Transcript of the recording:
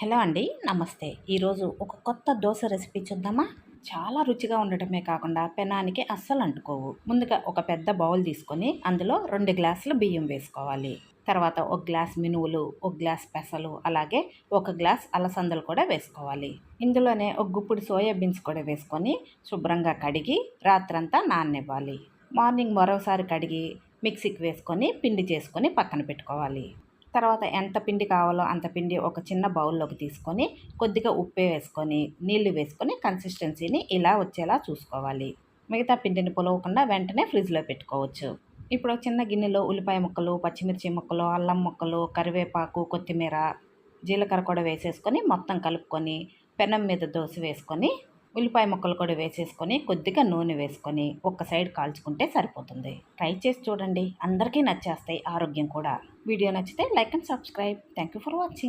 Hello అండి, నమస్తే. ఈరోజు ఒక కొత్త దోశ రెసిపీ చూద్దామా? చాలా రుచిగా ఉండటమే కాకుండా పెనానికి అస్సలు అంటుకోవు. ముందుగా ఒక పెద్ద బౌల్ తీసుకొని అందులో 2 గ్లాసుల బియ్యం వేసుకోవాలి. తర్వాత ఒక గ్లాస్ మినువులు, ఒక గ్లాస్ పెసలు, అలాగే ఒక గ్లాస్ అలసందలు కూడా వేసుకోవాలి. ఇందులోనే ఒక గుప్పుడు సోయా బీన్స్ కూడా వేసుకొని శుభ్రంగా కడిగి రాత్రంతా నాననివ్వాలి. మార్నింగ్ మరోసారి కడిగి మిక్సీకి వేసుకొని పిండి చేసుకొని పక్కన పెట్టుకోవాలి. తర్వాత ఎంత పిండి కావాలో అంత పిండి ఒక చిన్న బౌల్లోకి తీసుకొని కొద్దిగా ఉప్పు వేసుకొని నీళ్లు వేసుకొని కన్సిస్టెన్సీని ఇలా వచ్చేలా చూసుకోవాలి. మిగతా పిండిని పులవకుండా వెంటనే ఫ్రిడ్జ్లో పెట్టుకోవచ్చు. ఇప్పుడు ఒక చిన్న గిన్నెలో ఉల్లిపాయ ముక్కలు, పచ్చిమిర్చి ముక్కలు, అల్లం ముక్కలు, కరివేపాకు, కొత్తిమీర, జీలకర్ర కూడా వేసేసుకొని మొత్తం కలుపుకొని పెనం మీద దోశ వేసుకొని ఉల్లిపాయ ముక్కలు కూడా వేసేసుకొని కొద్దిగా నూనె వేసుకొని ఒక్క సైడ్ కాల్చుకుంటే సరిపోతుంది. ట్రై చేసి చూడండి, అందరికీ నచ్చేస్తాయి, ఆరోగ్యం కూడా. వీడియో నచ్చితే like and subscribe. Thank you for watching.